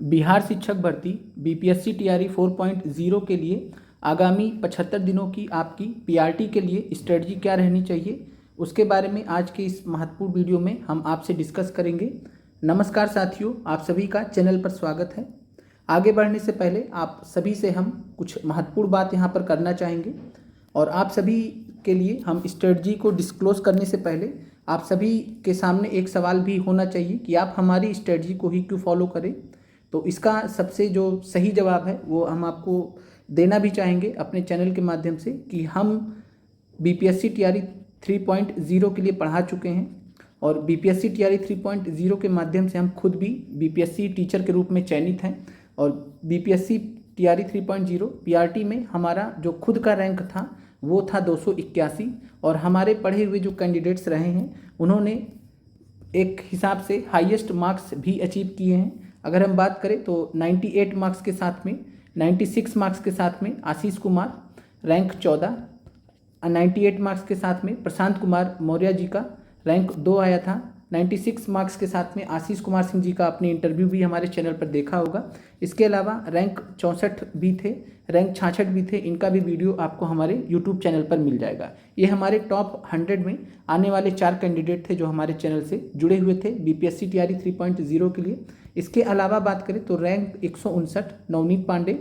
बिहार शिक्षक भर्ती BPSC TRE 4.0 के लिए आगामी 75 दिनों की आपकी पीआरटी के लिए स्ट्रेटजी क्या रहनी चाहिए, उसके बारे में आज के इस महत्वपूर्ण वीडियो में हम आपसे डिस्कस करेंगे। नमस्कार साथियों, आप सभी का चैनल पर स्वागत है। आगे बढ़ने से पहले आप सभी से हम कुछ महत्वपूर्ण बात यहाँ पर करना चाहेंगे और आप सभी के लिए हम स्ट्रेटजी को डिस्क्लोज करने से पहले आप सभी के सामने एक सवाल भी होना चाहिए कि आप हमारी स्ट्रेटजी को ही क्यों फॉलो करें। तो इसका सबसे जो सही जवाब है वो हम आपको देना भी चाहेंगे अपने चैनल के माध्यम से कि हम बीपीएससी टीआरई 3.0 के लिए पढ़ा चुके हैं और बीपीएससी टीआरई 3.0 के माध्यम से हम खुद भी बीपीएससी टीचर के रूप में चयनित हैं और बीपीएससी टीआरई 3.0 पीआरटी में हमारा जो खुद का रैंक था वो था 281 और हमारे पढ़े हुए जो कैंडिडेट्स रहे हैं उन्होंने एक हिसाब से हाईएस्ट मार्क्स भी अचीव किए हैं। अगर हम बात करें तो 98 मार्क्स के साथ में 96 मार्क्स के साथ में आशीष कुमार रैंक 14, 98 मार्क्स के साथ में प्रशांत कुमार मौर्य जी का रैंक 2 आया था। 96 मार्क्स के साथ में आशीष कुमार सिंह जी का आपने इंटरव्यू भी हमारे चैनल पर देखा होगा। इसके अलावा रैंक 64 भी थे, रैंक 66 भी थे, इनका भी वीडियो आपको हमारे यूट्यूब चैनल पर मिल जाएगा। ये हमारे टॉप 100 में आने वाले 4 कैंडिडेट थे जो हमारे चैनल से जुड़े हुए थे बीपीएससी टीआरई 3.0 के लिए। इसके अलावा बात करें तो rank 159 Navneet Pandey,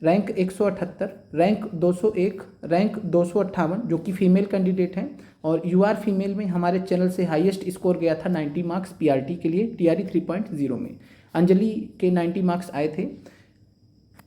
rank 178, rank 201, rank 258 जो कि फीमेल कैंडिडेट हैं और यूआर फीमेल में हमारे चैनल से हाईएस्ट स्कोर गया था 90 मार्क्स पीआरटी के लिए टीआरई 3.0 में। अंजलि के 90 मार्क्स आए थे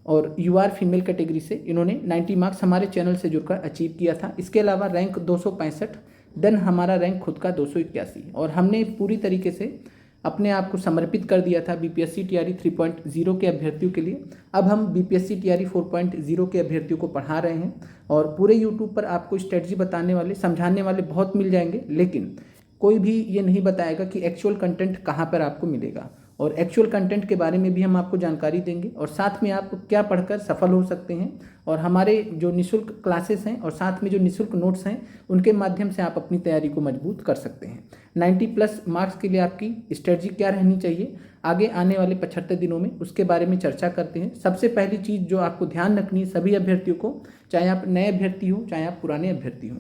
और यूआर फीमेल कैटेगरी से इन्होंने 90 मार्क्स हमारे चैनल से जुड़कर अचीव किया था। इसके अलावा रैंक 265, देन हमारा रैंक खुद का 281 और हमने पूरी तरीके से अपने आप को समर्पित कर दिया था बीपीएससी टीआरई 3.0 के अभ्यर्थियों के लिए। अब हम बीपीएससी टीआरई 4.0 के अभ्यर्थियों को पढ़ा रहे हैं और पूरे यूट्यूब पर आपको स्ट्रेटजी बताने वाले समझाने वाले बहुत मिल जाएंगे, लेकिन कोई भी ये नहीं बताएगा कि एक्चुअल कंटेंट कहाँ पर आपको मिलेगा और एक्चुअल कंटेंट के बारे में भी हम आपको जानकारी देंगे और साथ में आप क्या पढ़कर सफल हो सकते हैं और हमारे जो निःशुल्क क्लासेस हैं और साथ में जो निःशुल्क नोट्स हैं उनके माध्यम से आप अपनी तैयारी को मजबूत कर सकते हैं। 90+ मार्क्स के लिए आपकी स्ट्रेटजी क्या रहनी चाहिए आगे आने वाले 75 दिनों में, उसके बारे में चर्चा करते हैं। सबसे पहली चीज़ जो आपको ध्यान रखनी है सभी अभ्यर्थियों को, चाहे आप नए अभ्यर्थी हो चाहे आप पुराने अभ्यर्थी हो,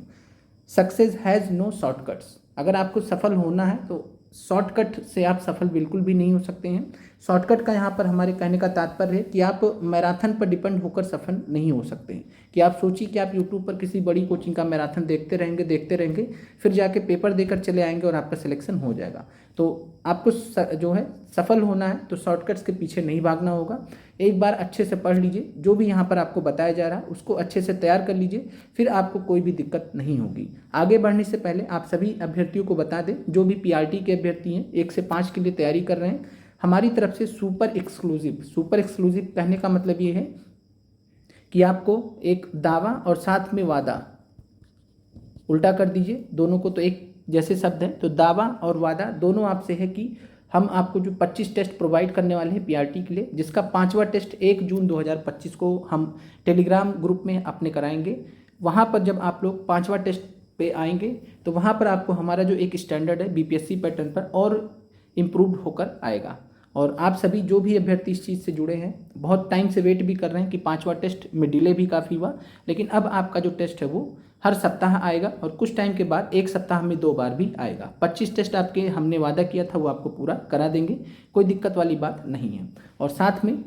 सक्सेस हैज़ नो शॉर्टकट्स। अगर आपको सफल होना है तो शॉर्टकट से आप सफल बिल्कुल भी नहीं हो सकते हैं। शॉर्टकट का यहाँ पर हमारे कहने का तात्पर्य है कि आप मैराथन पर डिपेंड होकर सफल नहीं हो सकते हैं कि आप सोचिए कि आप यूट्यूब पर किसी बड़ी कोचिंग का मैराथन देखते रहेंगे फिर जाके पेपर देकर चले आएंगे और आपका सिलेक्शन हो जाएगा। तो आपको जो है सफल होना है तो शॉर्टकट्स के पीछे नहीं भागना होगा। एक बार अच्छे से पढ़ लीजिए, जो भी यहाँ पर आपको बताया जा रहा है उसको अच्छे से तैयार कर लीजिए, फिर आपको कोई भी दिक्कत नहीं होगी। आगे बढ़ने से पहले आप सभी अभ्यर्थियों को बता दें जो भी पीआरटी के अभ्यर्थी हैं 1 से 5 के लिए तैयारी कर रहे हैं, हमारी तरफ से सुपर एक्सक्लूसिव कहने का मतलब ये है कि आपको एक दावा और साथ में वादा, उल्टा कर दीजिए दोनों को तो एक जैसे शब्द है, तो दावा और वादा दोनों आपसे है कि हम आपको जो 25 टेस्ट प्रोवाइड करने वाले हैं पीआरटी के लिए, जिसका 5वां टेस्ट 1 जून 2025 को हम टेलीग्राम ग्रुप में अपने कराएंगे। वहाँ पर जब आप लोग 5वां टेस्ट पे आएंगे तो वहाँ पर आपको हमारा जो एक स्टैंडर्ड है बीपीएससी पैटर्न पर और इम्प्रूव्ड होकर आएगा। और आप सभी जो भी अभ्यर्थी इस चीज़ से जुड़े हैं बहुत टाइम से वेट भी कर रहे हैं कि 5वां टेस्ट में डिले भी काफ़ी हुआ, लेकिन अब आपका जो टेस्ट है वो हर सप्ताह आएगा और कुछ टाइम के बाद एक सप्ताह में 2 बार भी आएगा। 25 टेस्ट आपके हमने वादा किया था वो आपको पूरा करा देंगे, कोई दिक्कत वाली बात नहीं है। और साथ में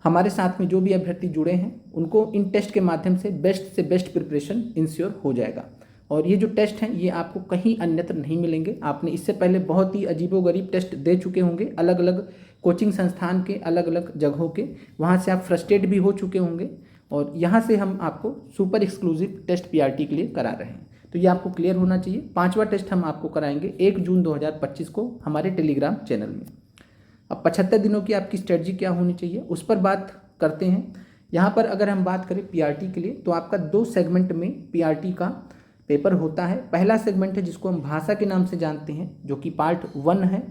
हमारे साथ में जो भी अभ्यर्थी जुड़े हैं उनको इन टेस्ट के माध्यम से बेस्ट प्रिपरेशन इंश्योर हो जाएगा। और ये जो टेस्ट हैं ये आपको कहीं अन्यत्र नहीं मिलेंगे। आपने इससे पहले बहुत ही अजीबोगरीब टेस्ट दे चुके होंगे अलग अलग कोचिंग संस्थान के अलग अलग जगहों के, वहाँ से आप फ्रस्ट्रेट भी हो चुके होंगे और यहाँ से हम आपको सुपर एक्सक्लूसिव टेस्ट पीआरटी के लिए करा रहे हैं। तो ये आपको क्लियर होना चाहिए। 5वां टेस्ट हम आपको कराएंगे 1 जून 2025 को हमारे टेलीग्राम चैनल में। अब 75 दिनों की आपकी स्ट्रेटजी क्या होनी चाहिए उस पर बात करते हैं। यहाँ पर अगर हम बात करें पीआरटी के लिए तो आपका 2 सेगमेंट में पीआरटी का पेपर होता है। पहला सेगमेंट है जिसको हम भाषा के नाम से जानते हैं जो कि पार्ट 1 है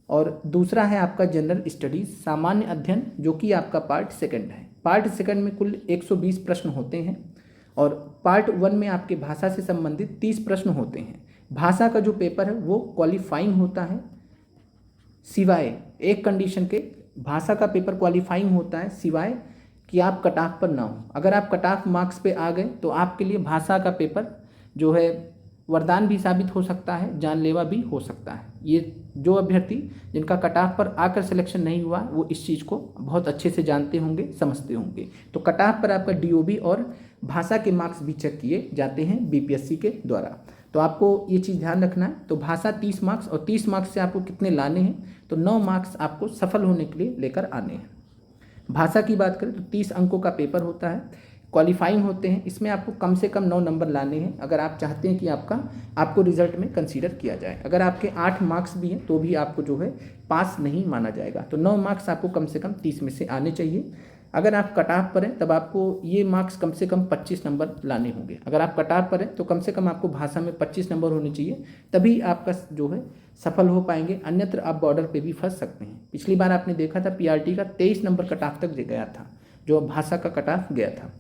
और दूसरा है आपका जनरल स्टडीज सामान्य अध्ययन जो कि आपका पार्ट 2 है। पार्ट 2 में कुल 120 प्रश्न होते हैं और पार्ट 1 में आपके भाषा से संबंधित 30 प्रश्न होते हैं। भाषा का जो पेपर है वो क्वालिफाइंग होता है सिवाय एक कंडीशन के, भाषा का पेपर क्वालिफाइंग होता है सिवाय कि आप कट ऑफ पर ना हो। अगर आप कट ऑफ मार्क्स पे आ गए तो आपके लिए भाषा का पेपर जो है वरदान भी साबित हो सकता है, जानलेवा भी हो सकता है। ये जो अभ्यर्थी जिनका कट ऑफ पर आकर सिलेक्शन नहीं हुआ वो इस चीज़ को बहुत अच्छे से जानते होंगे, समझते होंगे। तो कट ऑफ पर आपका डीओबी और भाषा के मार्क्स भी चेक किए जाते हैं बीपीएससी के द्वारा। तो आपको ये चीज़ ध्यान रखना है। तो भाषा 30 मार्क्स और 30 मार्क्स से आपको कितने लाने हैं, तो 9 मार्क्स आपको सफल होने के लिए लेकर आने हैं। भाषा की बात करें तो 30 अंकों का पेपर होता है, क्वालिफाइंग होते हैं। इसमें आपको कम से कम 9 नंबर लाने हैं अगर आप चाहते हैं कि आपको रिजल्ट में कंसीडर किया जाए। अगर आपके 8 मार्क्स भी हैं तो भी आपको जो है पास नहीं माना जाएगा। तो 9 मार्क्स आपको कम से कम 30 में से आने चाहिए। अगर आप कट ऑफ पर हैं तब आपको ये मार्क्स कम से कम 25 नंबर लाने होंगे। अगर आप कट ऑफ पर हैं तो कम से कम आपको भाषा में 25 नंबर होने चाहिए, तभी आपका जो है सफल हो पाएंगे, अन्यत्र आप बॉर्डर पे भी फंस सकते हैं। पिछली बार आपने देखा था पीआरटी का 23 नंबर कट ऑफ तक गया था, जो भाषा का कट ऑफ गया था।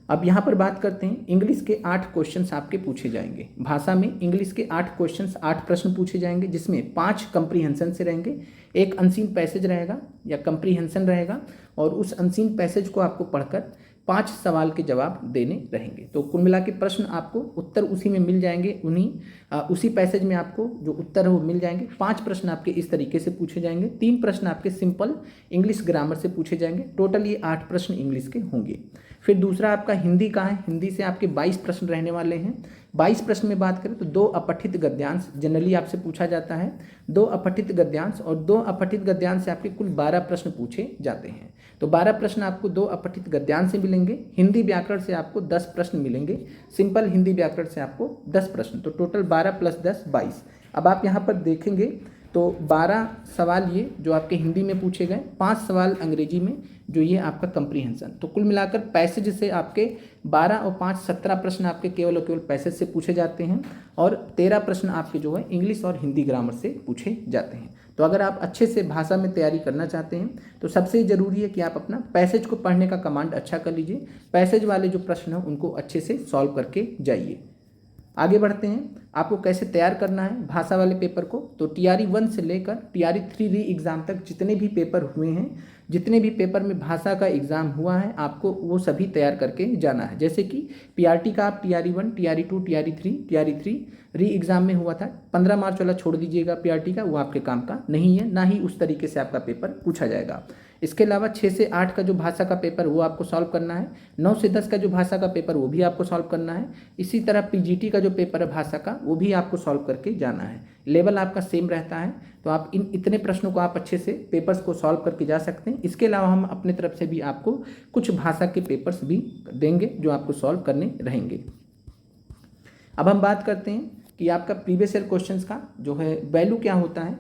अब यहाँ पर बात करते हैं, इंग्लिश के 8 क्वेश्चंस आपके पूछे जाएंगे। भाषा में इंग्लिश के 8 क्वेश्चंस, 8 प्रश्न पूछे जाएंगे, जिसमें 5 कंप्रीहेंशन से रहेंगे, एक अनसीन पैसेज रहेगा या कंप्रीहेंशन रहेगा, और उस अनसीन पैसेज को आपको पढ़कर 5 सवाल के जवाब देने रहेंगे। तो कुल मिला के प्रश्न आपको उत्तर उसी में मिल जाएंगे, उसी पैसेज में आपको जो उत्तर है वो मिल जाएंगे। 5 प्रश्न आपके इस तरीके से पूछे जाएंगे, 3 प्रश्न आपके सिंपल इंग्लिश ग्रामर से पूछे जाएंगे। टोटल ये 8 प्रश्न इंग्लिश के होंगे। फिर दूसरा आपका हिंदी का है, हिंदी से आपके 22 प्रश्न रहने वाले हैं। 22 प्रश्न में बात करें तो 2 अपठित गद्यांश जनरली आपसे पूछा जाता है, 2 अपठित गद्यांश, और 2 अपठित गद्यांश से आपके कुल 12 प्रश्न पूछे जाते हैं। तो 12 प्रश्न आपको 2 अपठित गद्यांश से मिलेंगे। हिंदी व्याकरण से आपको 10 प्रश्न मिलेंगे, सिंपल हिंदी व्याकरण से आपको 10 प्रश्न, तो टोटल 12 + 10 22। अब आप यहाँ पर देखेंगे तो 12 सवाल ये जो आपके हिंदी में पूछे गए, 5 सवाल अंग्रेजी में, जो ये आपका कंप्रीहेंशन। तो कुल मिलाकर पैसेज से आपके 12 और 5 17 प्रश्न आपके केवल और केवल पैसेज से पूछे जाते हैं, और 13 प्रश्न आपके जो है इंग्लिश और हिंदी ग्रामर से पूछे जाते हैं। तो अगर आप अच्छे से भाषा में तैयारी करना चाहते हैं तो सबसे ज़रूरी है कि आप अपना पैसेज को पढ़ने का कमांड अच्छा कर लीजिए। पैसेज वाले जो प्रश्न हैं उनको अच्छे से सॉल्व करके जाइए। आगे बढ़ते हैं, आपको कैसे तैयार करना है भाषा वाले पेपर को। तो TRE 1 से लेकर TRE 3 री एग्ज़ाम तक जितने भी पेपर हुए हैं, जितने भी पेपर में भाषा का एग्ज़ाम हुआ है, आपको वो सभी तैयार करके जाना है। जैसे कि PRT का आप TRE 1, TRE 2, TRE 3 री एग्ज़ाम में हुआ था। 15 मार्च वाला छोड़ दीजिएगा PRT का, वो आपके काम का नहीं है, ना ही उस तरीके से आपका पेपर पूछा जाएगा। इसके अलावा 6 से 8 का जो भाषा का पेपर वो आपको सॉल्व करना है। 9 से 10 का जो भाषा का पेपर वो भी आपको सॉल्व करना है। इसी तरह PGT का जो पेपर है भाषा का वो भी आपको सॉल्व करके जाना है। लेवल आपका सेम रहता है, तो आप इतने प्रश्नों को आप अच्छे से पेपर्स को सॉल्व करके जा सकते हैं। इसके अलावा हम अपने तरफ से भी आपको कुछ भाषा के पेपर्स भी देंगे जो आपको सॉल्व करने रहेंगे। अब हम बात करते हैं कि आपका प्रीवियस ईयर क्वेश्चंस का जो है वैल्यू क्या होता है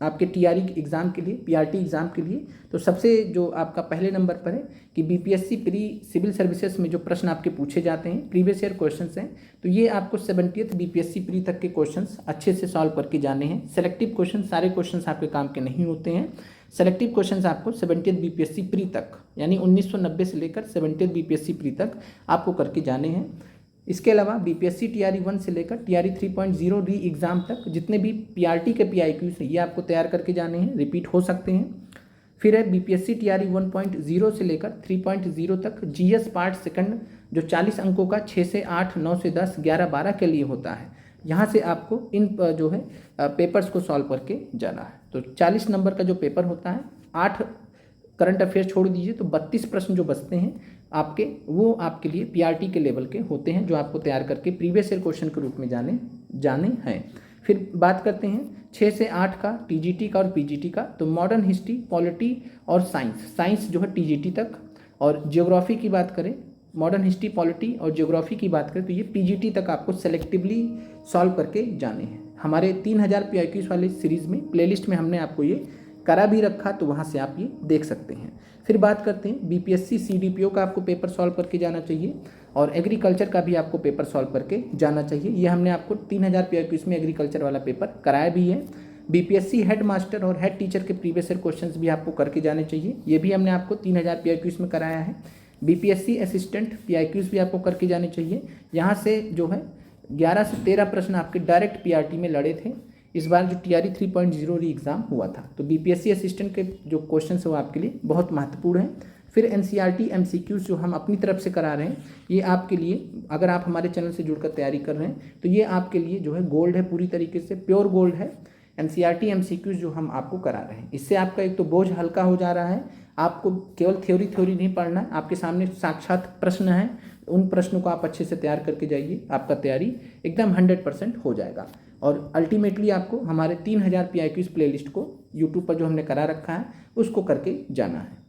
आपके TRE एग्ज़ाम के लिए, PRT एग्ज़ाम के लिए। तो सबसे जो आपका पहले नंबर पर है कि BPSC प्री सिविल सर्विसेज में जो प्रश्न आपके पूछे जाते हैं प्रीवियस ईयर क्वेश्चंस हैं, तो ये आपको 70th BPSC प्री तक के क्वेश्चंस अच्छे से सॉल्व करके जाने हैं। सेलेक्टिव क्वेश्चन, सारे क्वेश्चंस आपके काम के नहीं होते हैं। सेलेक्टिव क्वेश्चंस आपको 70th BPSC प्री तक, यानी 1990 से लेकर 70th BPSC प्री तक आपको करके जाने हैं। इसके अलावा BPSC TRE 1 से लेकर TRE 3.0 री एग्ज़ाम तक जितने भी PRT के PIQs हैं ये आपको तैयार करके जाने हैं, रिपीट हो सकते हैं। फिर है BPSC TRE 1.0 से लेकर 3.0 तक GS पार्ट सेकंड, जो 40 अंकों का 6 से 8, 9 से 10, 11, 12 के लिए होता है। यहाँ से आपको इन जो है पेपर्स को सॉल्व करके जाना है। तो 40 नंबर का जो पेपर होता है, 8 करंट अफेयर छोड़ दीजिए तो 32 प्रश्न जो बचते हैं आपके, वो आपके लिए PRT के लेवल के होते हैं, जो आपको तैयार करके प्रीवियस ईयर क्वेश्चन के रूप में जाने हैं। फिर बात करते हैं 6 से 8 का TGT का और PGT का। तो मॉडर्न हिस्ट्री, पॉलिटी और साइंस जो है TGT तक, और जियोग्राफी की बात करें, मॉडर्न हिस्ट्री, पॉलिटी और जियोग्राफी की बात करें तो ये PGT तक आपको सेलेक्टिवली सॉल्व करके जाने हैं। हमारे 3000 PIQs वाले सीरीज़ में प्लेलिस्ट में हमने आपको ये करा भी रखा, तो वहाँ से आप ये देख सकते हैं। फिर बात करते हैं BPSC CDPO का आपको पेपर सॉल्व करके जाना चाहिए, और एग्रीकल्चर का भी आपको पेपर सॉल्व करके जाना चाहिए। ये हमने आपको 3000 PIQs में एग्रीकल्चर वाला पेपर कराया भी है। BPSC हेड मास्टर और हेड टीचर के प्रीवियस ईयर क्वेश्चंस भी आपको करके जाने चाहिए, ये भी हमने आपको 3000 PIQs में कराया है। BPSC असिस्टेंट PIQs भी आपको करके जाने चाहिए। यहाँ से जो है 11 से 13 प्रश्न आपके डायरेक्ट PRT में लड़े थे। इस बार जो TRE 3.0 री एग्ज़ाम हुआ था। तो BPSC असिस्टेंट के जो क्वेश्चन है वो आपके लिए बहुत महत्वपूर्ण हैं। फिर NCERT MCQs जो हम अपनी तरफ से करा रहे हैं, ये आपके लिए, अगर आप हमारे चैनल से जुड़कर तैयारी कर रहे हैं तो ये आपके लिए जो है गोल्ड है, पूरी तरीके से प्योर गोल्ड है। NCERT MCQs जो हम आपको करा रहे हैं, इससे आपका एक तो बोझ हल्का हो जा रहा है, आपको केवल थ्योरी नहीं पढ़ना है, आपके सामने साक्षात प्रश्न है, उन प्रश्नों को आप अच्छे से तैयार करके जाइए, आपका तैयारी एकदम 100% हो जाएगा। और अल्टीमेटली आपको हमारे 3000 PIQs प्लेलिस्ट को यूट्यूब पर जो हमने करा रखा है उसको करके जाना है।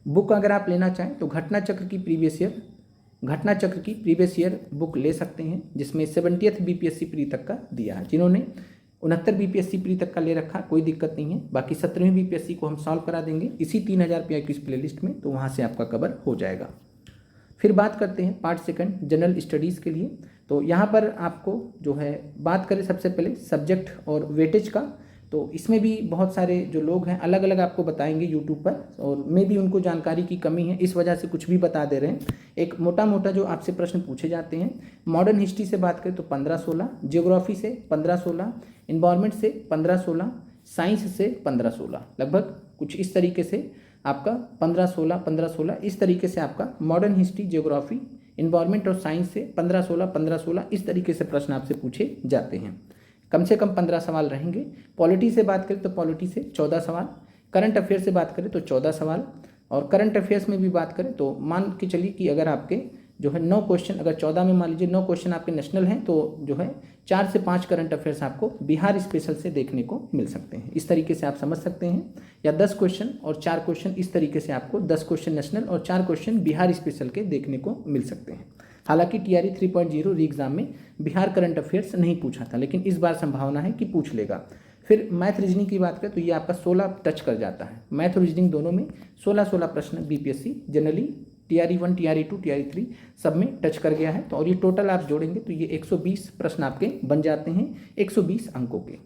बुक अगर आप लेना चाहें तो घटना चक्र की प्रीवियस ईयर बुक ले सकते हैं, जिसमें 70th BPSC प्री तक का दिया है। जिन्होंने 69 BPSC प्री तक का ले रखा कोई दिक्कत नहीं है, बाकी 17वीं BPSC को हम सॉल्व करा देंगे इसी 3000 PIQs प्लेलिस्ट में, तो वहाँ से आपका कवर हो जाएगा। फिर बात करते हैं पार्ट सेकंड जनरल स्टडीज़ के लिए। तो यहाँ पर आपको जो है बात करें सबसे पहले सब्जेक्ट और वेटेज का, तो इसमें भी बहुत सारे जो लोग हैं अलग अलग आपको बताएंगे यूट्यूब पर, और मे भी उनको जानकारी की कमी है इस वजह से कुछ भी बता दे रहे हैं। एक मोटा जो आपसे प्रश्न पूछे जाते हैं, मॉडर्न हिस्ट्री से बात करें तो 15-16, जियोग्राफी से 15-16, इन्वायरमेंट से 15-16, साइंस से 15-16, लगभग कुछ इस तरीके से आपका 15-16 इस तरीके से आपका मॉडर्न हिस्ट्री, जियोग्राफी, इन्वायरमेंट और साइंस से 15-16 इस तरीके से प्रश्न आपसे पूछे जाते हैं। कम से कम 15 सवाल रहेंगे। पॉलिटी से बात करें तो पॉलिटी से 14 सवाल, करंट अफेयर से बात करें तो 14 सवाल, और करंट अफेयर्स में भी बात करें तो मान के चलिए कि अगर आपके जो है 9 क्वेश्चन, अगर 14 में मान लीजिए 9 क्वेश्चन आपके नेशनल हैं, तो जो है 4 से 5 करंट अफेयर्स आपको बिहार स्पेशल से देखने को मिल सकते हैं। इस तरीके से आप समझ सकते हैं, या 10 क्वेश्चन और 4 क्वेश्चन, इस तरीके से आपको 10 क्वेश्चन नेशनल और 4 क्वेश्चन बिहार स्पेशल के देखने को मिल सकते हैं। हालांकि TRE 3.0 री एग्ज़ाम में बिहार करंट अफेयर्स नहीं पूछा था, लेकिन इस बार संभावना है कि पूछ लेगा। फिर मैथ रीजनिंग की बात करें तो ये आपका 16 टच कर जाता है। मैथ और रीजनिंग दोनों में 16 प्रश्न BPSC generally TRE 1, TRE 2, TRE 3 सब में टच कर गया है। तो और ये टोटल आप जोड़ेंगे तो ये 120 प्रश्न आपके बन जाते हैं 120 अंकों के।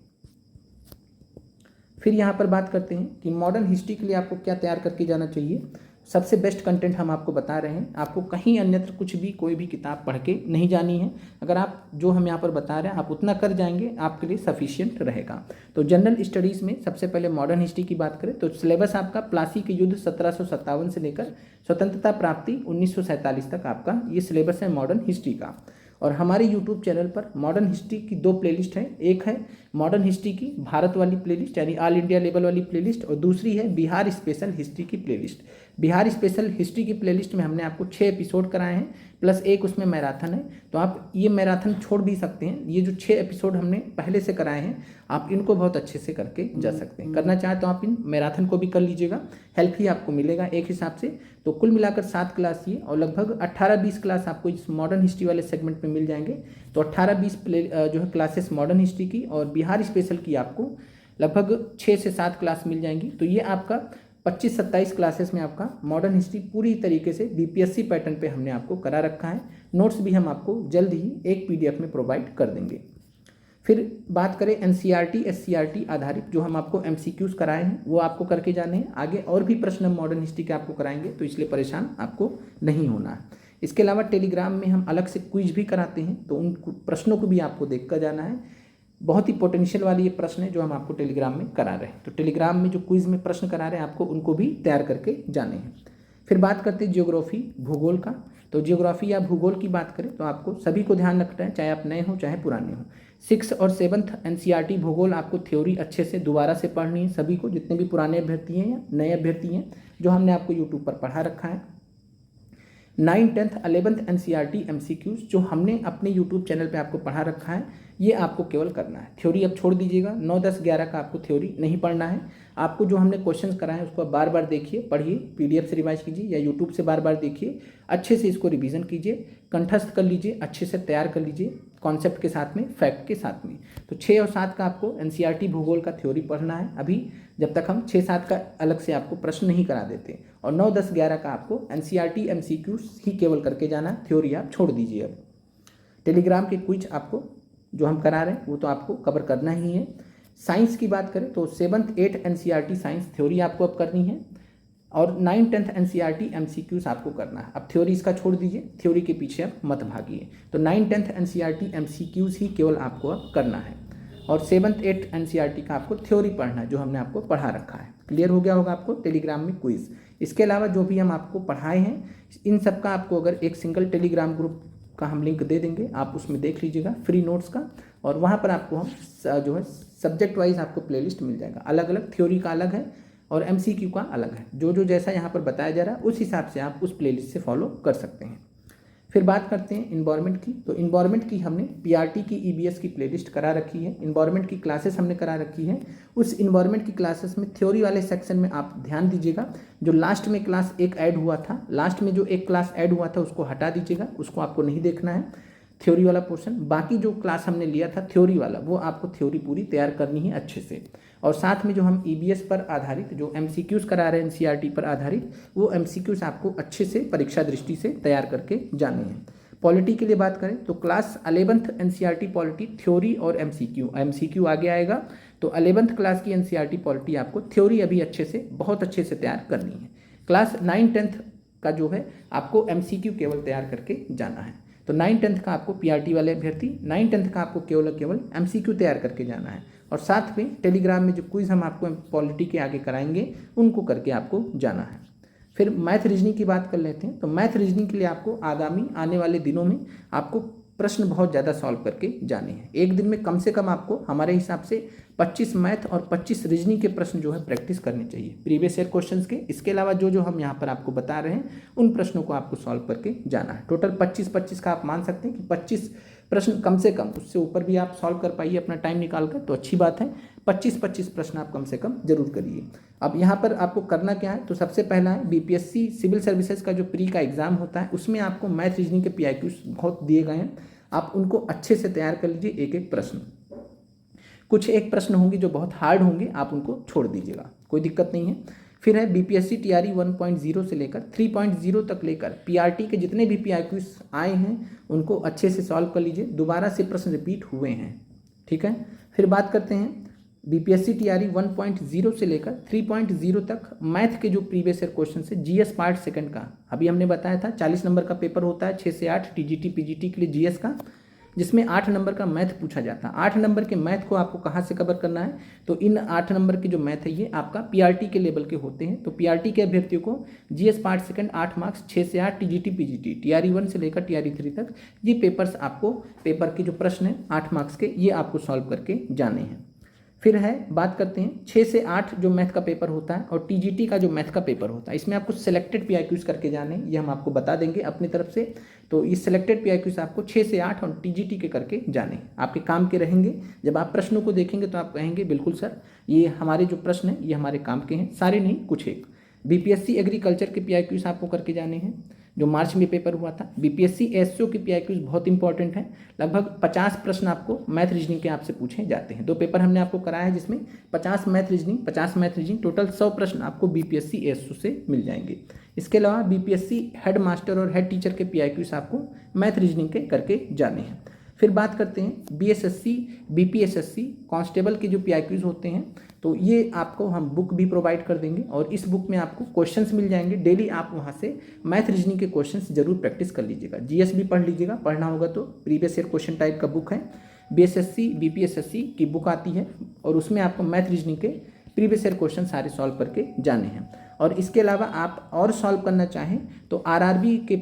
फिर यहाँ पर बात करते हैं कि मॉडर्न हिस्ट्री के लिए आपको क्या तैयार करके जाना चाहिए। सबसे बेस्ट कंटेंट हम आपको बता रहे हैं, आपको कहीं अन्यत्र कुछ भी कोई भी किताब पढ़ के नहीं जानी है। अगर आप जो हम यहाँ पर बता रहे हैं आप उतना कर जाएंगे, आपके लिए सफिशिएंट रहेगा। तो जनरल स्टडीज़ में सबसे पहले मॉडर्न हिस्ट्री की बात करें तो सिलेबस आपका प्लासी के युद्ध 1757 से लेकर स्वतंत्रता प्राप्ति 1947 तक आपका ये सिलेबस है मॉडर्न हिस्ट्री का। और हमारे YouTube चैनल पर मॉडर्न हिस्ट्री की 2 प्लेलिस्ट हैं, एक है मॉडर्न हिस्ट्री की भारत वाली प्लेलिस्ट यानी ऑल इंडिया लेवल वाली प्लेलिस्ट, और दूसरी है बिहार स्पेशल हिस्ट्री की प्लेलिस्ट। बिहार स्पेशल हिस्ट्री की प्लेलिस्ट में हमने आपको 6 एपिसोड कराए हैं, प्लस एक उसमें मैराथन है, तो आप ये मैराथन छोड़ भी सकते हैं। ये जो 6 एपिसोड हमने पहले से कराए हैं आप इनको बहुत अच्छे से करके जा सकते हैं। करना चाहें तो आप इन मैराथन को भी कर लीजिएगा, हेल्प ही आपको मिलेगा एक हिसाब से। तो कुल मिलाकर 7 क्लास ये, और लगभग 18-20 क्लास आपको इस मॉडर्न हिस्ट्री वाले सेगमेंट में मिल जाएंगे। तो 18-20 जो है क्लासेस मॉडर्न हिस्ट्री की, और बिहार स्पेशल की आपको लगभग 6 से 7 क्लास मिल जाएंगी। तो ये आपका 25-27 क्लासेस में आपका मॉडर्न हिस्ट्री पूरी तरीके से BPSC पैटर्न पे हमने आपको करा रखा है। नोट्स भी हम आपको जल्द ही एक PDF में प्रोवाइड कर देंगे। फिर बात करें NCERT SCERT आधारित जो हम आपको MCQs कराए हैं वो आपको करके जाने हैं। आगे और भी प्रश्न हम मॉडर्न हिस्ट्री के आपको कराएंगे, तो इसलिए परेशान आपको नहीं होना है। इसके अलावा टेलीग्राम में हम अलग से क्विज भी कराते हैं, तो उन प्रश्नों को भी आपको देख कर जाना है। बहुत ही पोटेंशियल वाली ये प्रश्न है जो हम आपको टेलीग्राम में करा रहे हैं, तो टेलीग्राम में जो क्विज में प्रश्न करा रहे हैं आपको उनको भी तैयार करके जाने हैं। फिर बात करते हैं जियोग्राफी भूगोल का। तो जियोग्राफी या भूगोल की बात करें तो आपको सभी को ध्यान रखना है, चाहे आप नए हो चाहे पुराने हो। 6 और 7th NCERT भूगोल आपको थ्योरी अच्छे से दोबारा से पढ़नी है, सभी को, जितने भी पुराने अभ्यर्थी हैं या नए अभ्यर्थी हैं, जो हमने आपको यूट्यूब पर पढ़ा रखा है। 9th 10th 11th NCERT MCQs जो हमने अपने यूट्यूब चैनल पे आपको पढ़ा रखा है, ये आपको केवल करना है। थ्योरी अब छोड़ दीजिएगा, 9, 10, 11 का आपको थ्योरी नहीं पढ़ना है। आपको जो हमने क्वेश्चंस कराए हैं उसको बार बार देखिए, पढ़िए, PDF से रिवाइज कीजिए या यूट्यूब से बार बार देखिए, अच्छे से इसको रिवीजन कीजिए, कंठस्थ कर लीजिए, अच्छे से तैयार कर लीजिए, कॉन्सेप्ट के साथ में, फैक्ट के साथ में। तो 6 और 7 का आपको NCERT भूगोल का थ्योरी पढ़ना है अभी, जब तक हम 6-7 का अलग से आपको प्रश्न नहीं करा देते। और 9, 10, 11 का आपको NCERT MCQs ही केवल करके जाना, थ्योरी आप छोड़ दीजिए। अब टेलीग्राम के क्विज आपको जो हम करा रहे हैं वो तो आपको कवर करना ही है। साइंस की बात करें तो 7th 8th NCERT science theory आपको अब करनी है, और 9th 10th NCERT MCQs आपको करना है। अब थ्योरी इसका छोड़ दीजिए, थ्योरी के पीछे अब मत भागिए। तो 9th 10th NCERT MCQs ही केवल आपको अब करना है। और 7th 8th एनसीईआरटी का आपको थ्योरी पढ़ना है जो हमने आपको पढ़ा रखा है। क्लियर हो गया होगा आपको टेलीग्राम में क्विज। इसके अलावा जो भी हम आपको पढ़ाए हैं इन सब का आपको अगर एक सिंगल टेलीग्राम ग्रुप का हम लिंक दे देंगे, आप उसमें देख लीजिएगा फ्री नोट्स का, और वहाँ पर आपको हम जो है सब्जेक्ट वाइज आपको प्लेलिस्ट मिल जाएगा। अलग अलग थ्योरी का अलग है और एमसीक्यू का अलग है। जो जैसा यहाँ पर बताया जा रहा है उस हिसाब से आप उस प्लेलिस्ट से फॉलो कर सकते हैं। फिर बात करते हैं इन्वायरमेंट की। तो इन्वायरमेंट की हमने पीआरटी की ईबीएस की प्लेलिस्ट करा रखी है। इन्वायरमेंट की क्लासेस हमने करा रखी है। उस इन्वायरमेंट की क्लासेस में थ्योरी वाले सेक्शन में आप ध्यान दीजिएगा, जो लास्ट में क्लास एक ऐड हुआ था, लास्ट में जो एक क्लास ऐड हुआ था उसको हटा दीजिएगा, उसको आपको नहीं देखना है थ्योरी वाला पोर्शन। बाकी जो क्लास हमने लिया था थ्योरी वाला वो आपको थ्योरी पूरी तैयार करनी है अच्छे से। और साथ में जो हम ईबीएस पर आधारित जो एमसीक्यूज करा रहे हैं एनसीईआरटी पर आधारित, वो एमसीक्यूज आपको अच्छे से परीक्षा दृष्टि से तैयार करके जाने हैं। पॉलिटी के लिए बात करें तो class 11th NCERT polity theory और एमसीक्यू आगे आएगा। तो 11th क्लास की एनसीईआरटी पॉलिटी आपको थ्योरी अभी अच्छे से बहुत अच्छे से तैयार करनी है। क्लास 9 10th का जो है आपको एमसीक्यू केवल तैयार करके जाना है। तो 9 10th का आपको पीआरटी वाले अभ्यर्थी 9 10th का आपको केवल एमसीक्यू तैयार करके जाना है। और साथ में टेलीग्राम में जो क्विज हम आपको पॉलिटी के आगे कराएंगे उनको करके आपको जाना है। फिर मैथ रीजनिंग की बात कर लेते हैं। तो मैथ रीजनिंग के लिए आपको आगामी आने वाले दिनों में आपको प्रश्न बहुत ज़्यादा सॉल्व करके जाने हैं। एक दिन में कम से कम आपको हमारे हिसाब से 25 मैथ और 25 रीजनिंग के प्रश्न जो है प्रैक्टिस करने चाहिए प्रीवियस ईयर क्वेश्चंस के। इसके अलावा जो हम यहाँ पर आपको बता रहे हैं उन प्रश्नों को आपको सॉल्व करके जाना है। टोटल 25 का आप मान सकते हैं कि 25 प्रश्न कम से कम, उससे ऊपर भी आप सॉल्व कर पाइए अपना टाइम निकाल कर तो अच्छी बात है। 25 प्रश्न आप कम से कम जरूर करिए। अब यहाँ पर आपको करना क्या है, तो सबसे पहला है बीपीएससी सिविल सर्विसेज का जो प्री का एग्जाम होता है उसमें आपको मैथ रीजनिंग के पीआईक्यूज बहुत दिए गए हैं, आप उनको अच्छे से तैयार कर लीजिए। एक एक प्रश्न, कुछ एक प्रश्न होंगे जो बहुत हार्ड होंगे, आप उनको छोड़ दीजिएगा, कोई दिक्कत नहीं है। फिर है बीपीएससी टीआरई 1.0 से लेकर 3.0 तक लेकर पीआरटी के जितने भी पीआईक्यूज आए हैं उनको अच्छे से सॉल्व कर लीजिए। दोबारा से प्रश्न रिपीट हुए हैं, ठीक है। फिर बात करते हैं बीपीएससी टीआरई 1.0 से लेकर 3.0 तक मैथ के जो प्रीवियस ईयर क्वेश्चन है जीएस पार्ट सेकंड का, अभी हमने बताया था 40 नंबर का पेपर होता है 6 से 8 टीजीटी पीजीटी के लिए जीएस का, जिसमें 8 नंबर का मैथ पूछा जाता है। 8 नंबर के मैथ को आपको कहाँ से कवर करना है, तो इन 8 नंबर के जो मैथ है ये आपका पीआरटी के लेवल के होते हैं। तो पीआरटी के अभ्यर्थियों को जीएस पार्ट सेकंड 8 मार्क्स 6 से 8 टीजीटी पीजीटी टीआरई 1 से लेकर टीआरई 3 तक ये पेपर्स आपको, पेपर के जो प्रश्न हैं 8 मार्क्स के, ये आपको सॉल्व करके जाने हैं। फिर है बात करते हैं 6 से 8 जो मैथ का पेपर होता है और टीजीटी का जो मैथ का पेपर होता है, इसमें आपको सिलेक्टेड पीआईक्यूज करके जाने हैं, ये हम आपको बता देंगे अपनी तरफ से। तो ये सिलेक्टेड पीआईक्यूज आपको 6 से 8 और टीजीटी के करके जाने हैं, आपके काम के रहेंगे। जब आप प्रश्नों को देखेंगे तो आप कहेंगे बिल्कुल सर ये हमारे जो प्रश्न हैं ये हमारे काम के हैं, सारे नहीं कुछ एक। बीपीएससी एग्रीकल्चर के पीआईक्यूज आपको करके जाने हैं जो मार्च में पेपर हुआ था। बीपीएससी एसओ की पीआईक्यूज बहुत इंपॉर्टेंट है, लगभग 50 प्रश्न आपको मैथ रीजनिंग के आपसे पूछे जाते हैं। 2 पेपर हमने आपको कराया है जिसमें 50 मैथ रीजनिंग टोटल 100 प्रश्न आपको बीपीएससी एसओ से मिल जाएंगे। इसके अलावा बीपीएससी हेड मास्टर और हेड टीचर के पीआईक्यूज आपको मैथ रीजनिंग के करके जाने हैं। फिर बात करते हैं बीएसएससी बीपीएसएससी कांस्टेबल के जो पीआईक्यूज होते हैं, तो ये आपको हम बुक भी प्रोवाइड कर देंगे और इस बुक में आपको क्वेश्चंस मिल जाएंगे। डेली आप वहाँ से मैथ रीजनिंग के क्वेश्चंस जरूर प्रैक्टिस कर लीजिएगा। जीएस भी पढ़ लीजिएगा, पढ़ना होगा तो प्रीवियस ईयर क्वेश्चन टाइप का बुक है। बीएसएससी बीपीएसएससी की बुक आती है और उसमें आपको मैथ रीजनिंग के प्रीवियस ईयर क्वेश्चन सारे सॉल्व करके जाने हैं। और इसके अलावा आप और सॉल्व करना चाहें तो आरआरबी के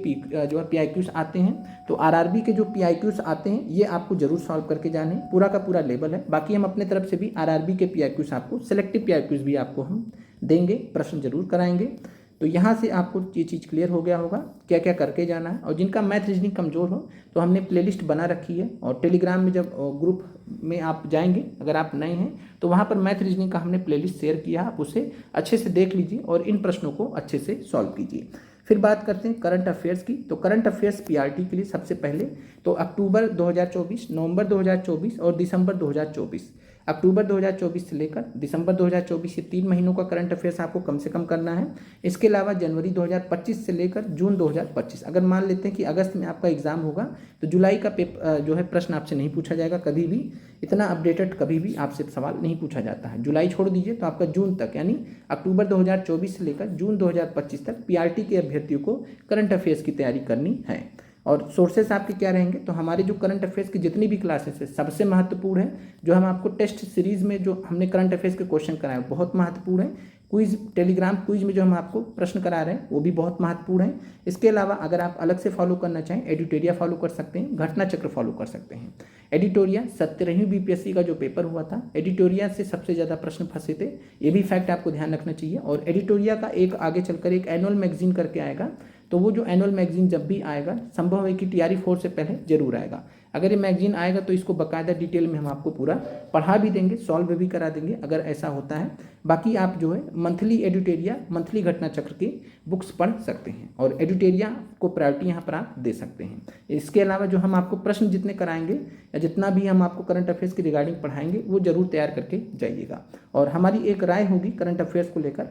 जो पीआईक्यूज आते हैं, तो आरआरबी के जो पीआईक्यूज आते हैं ये आपको जरूर सॉल्व करके जाने हैं, पूरा का पूरा लेवल है। बाकी हम अपने तरफ से भी आरआरबी के पीआईक्यूज आपको, सेलेक्टिव पीआईक्यूज भी आपको हम देंगे, प्रश्न जरूर कराएंगे। तो यहाँ से आपको ये चीज़ क्लियर हो गया होगा क्या क्या करके जाना है। और जिनका मैथ रीजनिंग कमज़ोर हो तो हमने प्लेलिस्ट बना रखी है और टेलीग्राम में जब ग्रुप में आप जाएंगे, अगर आप नए हैं तो वहाँ पर मैथ रीजनिंग का हमने प्लेलिस्ट शेयर किया, आप उसे अच्छे से देख लीजिए और इन प्रश्नों को अच्छे से सॉल्व कीजिए। फिर बात करते हैं करंट अफेयर्स की। तो करंट अफेयर्स पीआरटी के लिए सबसे पहले तो अक्टूबर 2024, नवंबर 2024 और दिसंबर 2024, अक्टूबर 2024 से लेकर दिसंबर 2024 ये 3 महीनों का करंट अफेयर्स आपको कम से कम करना है। इसके अलावा जनवरी 2025 से लेकर जून 2025, अगर मान लेते हैं कि अगस्त में आपका एग्जाम होगा तो जुलाई का पेपर जो है प्रश्न आपसे नहीं पूछा जाएगा कभी भी, इतना अपडेटेड कभी भी आपसे सवाल नहीं पूछा जाता है। जुलाई छोड़ दीजिए तो आपका जून तक, यानी अक्टूबर 2024 से लेकर जून 2025 तक पीआरटी के अभ्यर्थियों को करंट अफेयर्स की तैयारी करनी है। और सोर्सेस आपके क्या रहेंगे, तो हमारे जो करंट अफेयर्स की जितनी भी क्लासेस है सबसे महत्वपूर्ण है जो हम आपको टेस्ट सीरीज में जो हमने करंट अफेयर्स के क्वेश्चन कराए बहुत महत्वपूर्ण है। क्विज, टेलीग्राम क्विज में जो हम आपको प्रश्न करा रहे हैं वो भी बहुत महत्वपूर्ण है। इसके अलावा अगर आप अलग से फॉलो करना चाहें, एडिटोरिया फॉलो कर सकते हैं, घटना चक्र फॉलो कर सकते हैं। एडिटोरिया 17वीं बीपीएससी का जो पेपर हुआ था, एडिटोरिया से सबसे ज़्यादा प्रश्न फंसे थे, ये भी फैक्ट आपको ध्यान रखना चाहिए। और एडिटोरिया का एक आगे चलकर एक एनुअल मैगजीन करके आएगा, तो वो जो एनुअल मैगजीन जब भी आएगा संभव है कि TRE 4 से पहले जरूर आएगा। अगर ये मैगजीन आएगा तो इसको बाकायदा डिटेल में हम आपको पूरा पढ़ा भी देंगे, सॉल्व भी करा देंगे अगर ऐसा होता है। बाकी आप जो है मंथली एडिटोरिया, मंथली घटना चक्र की बुक्स पढ़ सकते हैं और एडिटोरिया को प्रायोरिटी यहाँ पर आप दे सकते हैं। इसके अलावा जो हम आपको प्रश्न जितने कराएंगे या जितना भी हम आपको करंट अफेयर्स की रिगार्डिंग पढ़ाएंगे वो जरूर तैयार करके जाइएगा। और हमारी एक राय होगी करंट अफेयर्स को लेकर,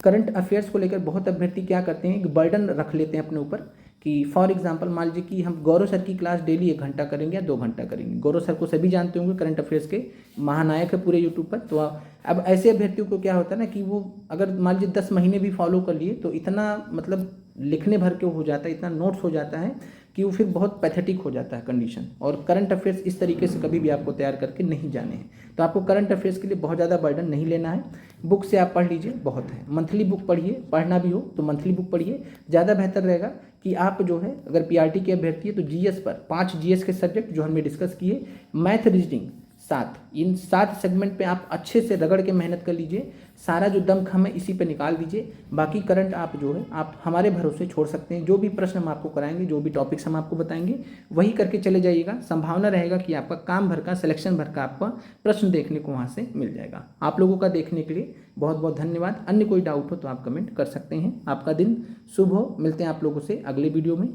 करंट अफेयर्स को लेकर बहुत अभ्यर्थी क्या करते हैं, एक बर्डन रख लेते हैं अपने ऊपर कि फॉर एग्जांपल मान लीजिए कि हम गौरव सर की क्लास डेली 1 घंटा करेंगे या 2 घंटा करेंगे। गौरव सर को सभी जानते होंगे, करंट अफेयर्स के महानायक है पूरे यूट्यूब पर। तो अब ऐसे अभ्यर्थियों को क्या होता है ना कि वो अगर मान लीजिए 10 महीने भी फॉलो कर लिए तो इतना मतलब लिखने भर के हो जाता है, इतना नोट्स हो जाता है कि वो फिर बहुत पैथेटिक हो जाता है कंडीशन। और करंट अफेयर्स इस तरीके से कभी भी आपको तैयार करके नहीं जाने हैं। तो आपको करंट अफेयर्स के लिए बहुत ज़्यादा बर्डन नहीं लेना है, बुक से आप पढ़ लीजिए बहुत है। मंथली बुक पढ़िए, पढ़ना भी हो तो मंथली बुक पढ़िए, ज़्यादा बेहतर रहेगा कि आप जो है अगर PRT के अभ्यर्थी है तो GS पर 5 GS के सब्जेक्ट जो हमने डिस्कस किए, मैथ, रीजनिंग 7, इन 7 सेगमेंट पे आप अच्छे से रगड़ के मेहनत कर लीजिए, सारा जो दमखम है इसी पे निकाल दीजिए। बाकी करंट आप जो है आप हमारे भरोसे छोड़ सकते हैं, जो भी प्रश्न हम आपको कराएंगे, जो भी टॉपिक्स हम आपको बताएंगे वही करके चले जाइएगा। संभावना रहेगा कि आपका काम भर का, सिलेक्शन भर का आपका प्रश्न देखने को वहाँ से मिल जाएगा। आप लोगों का देखने के लिए बहुत बहुत धन्यवाद। अन्य कोई डाउट हो तो आप कमेंट कर सकते हैं। आपका दिन शुभ हो। मिलते हैं आप लोगों से अगले वीडियो में।